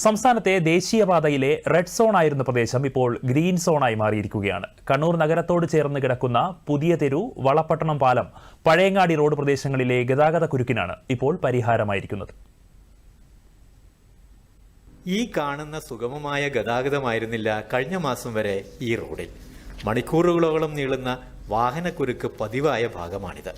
സംസ്ഥാനത്തെ ദേശീയപാതയിലെ red zone ആയിരുന്ന പ്രദേശം ഇപ്പോൾ ഗ്രീൻ സോണായി മാറിയിരിക്കുകയാണ്. കണ്ണൂർ നഗരത്തോട് ചേർന്ന് കിടക്കുന്ന പുതിയ തെരു, വളപട്ടണം പാലം, പഴയങ്ങാടി റോഡ് പ്രദേശങ്ങളിലെ ഗതാഗത കുരുക്കിനാണ് ഇപ്പോൾ പരിഹാരമായിരിക്കുന്നത്. ഈ കാണുന്ന സുഗമമായ ഗതാഗതമായിരുന്നില്ല കഴിഞ്ഞ മാസം വരെ ഈ റോഡിൽ. മണിക്കൂറുകളോളം നീളുന്ന വാഹനക്കുരുക്ക് പതിവായ ഭാഗമാണിത്.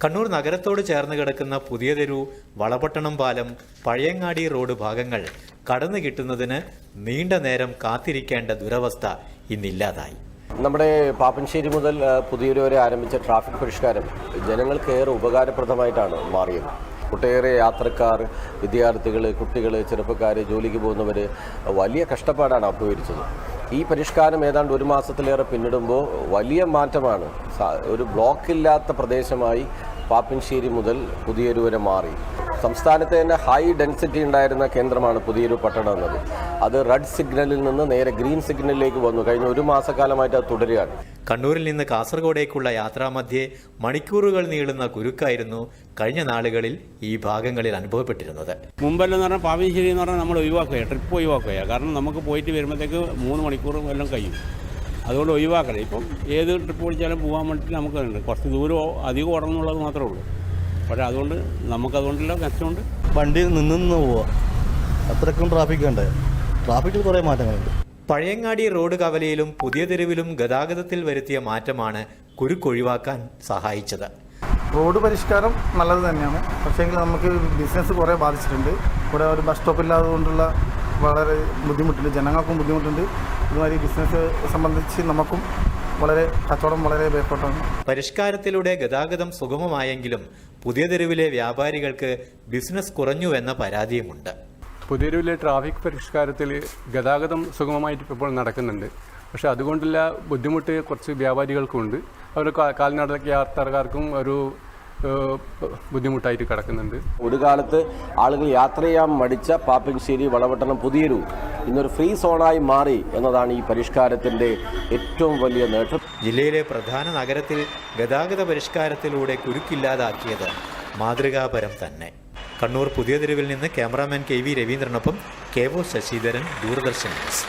കണ്ണൂർ നഗരത്തോട് ചേർന്ന് കിടക്കുന്ന പുതിയ തെരു, വളപട്ടണം പാലം, പഴയങ്ങാടി റോഡ് ഭാഗങ്ങൾ കടന്നു കിട്ടുന്നതിന് നീണ്ട നേരം കാത്തിരിക്കേണ്ട ദുരവസ്ഥ ഇന്നില്ലാതായി. നമ്മുടെ പാപ്പൻശ്ശേരി മുതൽ പുതിയൊരു വരെ ആരംഭിച്ച ട്രാഫിക് പരിഷ്കാരം ജനങ്ങൾക്ക് ഏറെ ഉപകാരപ്രദമായിട്ടാണ് മാറിയത്. ഒട്ടേറെ യാത്രക്കാർ, വിദ്യാർത്ഥികൾ, കുട്ടികൾ, ചെറുപ്പക്കാർ, ജോലിക്ക് പോകുന്നവർ വലിയ കഷ്ടപ്പാടാണ് അഭിമുഖീകരിച്ചത്. ഈ പരിഷ്കാരം ഏതാണ്ട് ഒരു മാസത്തിലേറെ പിന്നിടുമ്പോൾ വലിയ മാറ്റമാണ്. ഒരു ബ്ലോക്കില്ലാത്ത പ്രദേശമായി പാപ്പൻശ്ശേരി മുതൽ പുതിയൊരു വരെ മാറി. സംസ്ഥാനത്തെ തന്നെ ഹൈ ഡെൻസിറ്റി ഉണ്ടായിരുന്ന കേന്ദ്രമാണ് പുതിയൊരു പട്ടണം എന്നത്. അത് റെഡ് സിഗ്നലിൽ നിന്ന് നേരെ ഗ്രീൻ സിഗ്നലിലേക്ക് വന്നു. കഴിഞ്ഞ ഒരു മാസക്കാലമായിട്ട് അത് തുടരുകയാണ്. കണ്ണൂരിൽ നിന്ന് കാസർഗോഡേക്കുള്ള യാത്രാമധ്യേ മണിക്കൂറുകൾ നീളുന്ന കുരുക്കായിരുന്നു കഴിഞ്ഞ നാളുകളിൽ ഈ ഭാഗങ്ങളിൽ അനുഭവപ്പെട്ടിരുന്നത്. മുമ്പെല്ലാം പറഞ്ഞാൽ പാപ്പൻശ്ശേരി എന്ന് പറഞ്ഞാൽ നമ്മൾ ഒഴിവാക്കുക, ട്രിപ്പ് ഒഴിവാക്കുക. കാരണം നമുക്ക് പോയിട്ട് വരുമ്പോഴത്തേക്ക് 3 മണിക്കൂർ എല്ലാം കഴിയും. അതുകൊണ്ട് ഒഴിവാക്കണം. ഇപ്പം ഏത് ട്രിപ്പ് വിളിച്ചാലും പോകാൻ വേണ്ടിയിട്ട് നമുക്കുണ്ട്. കുറച്ച് ദൂരം അധികം ഓടണം എന്നുള്ളത് മാത്രമേ ഉള്ളൂ. പക്ഷേ അതുകൊണ്ട് നമുക്കതുകൊണ്ടല്ല മെച്ചമുണ്ട്. വണ്ടി നിന്ന് പോവുക, അത്രയ്ക്കും ട്രാഫിക് ഉണ്ട്. ട്രാഫിക്കിൽ കുറേ മാറ്റങ്ങളുണ്ട്. പഴയങ്ങാടി റോഡ് കവലയിലും പുതിയ തെരുവിലും ഗതാഗതത്തിൽ വരുത്തിയ മാറ്റമാണ് കുരുക്കൊഴിവാക്കാൻ സഹായിച്ചത്. റോഡ് പരിഷ്കാരം നല്ലത് തന്നെയാണ്. പക്ഷേങ്കിൽ നമുക്ക് ബിസിനസ് കുറേ ബാധിച്ചിട്ടുണ്ട്. ഇവിടെ ഒരു ബസ് സ്റ്റോപ്പ് ഇല്ലാത്തതുകൊണ്ടുള്ള വളരെ ബുദ്ധിമുട്ടുണ്ട്, ജനങ്ങൾക്കും ബുദ്ധിമുട്ടുണ്ട്. ഇതുമാതിരി ബിസിനസ് സംബന്ധിച്ച് നമുക്കും കച്ചവടം വളരെ ബേക്കോട്ടാണ്. പരിഷ്കാരത്തിലൂടെ ഗതാഗതം സുഗമമായെങ്കിലും പുതിയ തെരുവിലെ വ്യാപാരികൾക്ക് ബിസിനസ് കുറഞ്ഞുവെന്ന പരാതിയുമുണ്ട്. പുതിയ തെരുവിലെ ട്രാഫിക് പരിഷ്കാരത്തിൽ ഗതാഗതം സുഗമമായിട്ട് ഇപ്പോൾ നടക്കുന്നുണ്ട്. പക്ഷേ അതുകൊണ്ടുള്ള ബുദ്ധിമുട്ട് കുറച്ച് വ്യാപാരികൾക്കുണ്ട്. അവർ കാൽനട യാത്രക്കാർക്കും ഒരു ബുദ്ധിമുട്ടായിട്ട് കിടക്കുന്നുണ്ട്. ഒരു കാലത്ത് ആളുകൾ യാത്ര ചെയ്യാൻ മടിച്ച പാപ്പൻശ്ശേരി, വളപട്ടണം, പുതിയൊരു ഇന്നൊരു ഫ്രീ സോണായി മാറി എന്നതാണ് ഈ പരിഷ്കാരത്തിൻ്റെ ഏറ്റവും വലിയ നേട്ടം. ജില്ലയിലെ പ്രധാന നഗരത്തിൽ ഗതാഗത പരിഷ്കാരത്തിലൂടെ കുരുക്കില്ലാതാക്കിയത് മാതൃകാപരം തന്നെ. കണ്ണൂർ പുതിയ തെരുവിൽ നിന്ന് cameraman KV രവീന്ദ്രനൊപ്പം KO Sasidharan, Doordarshan news.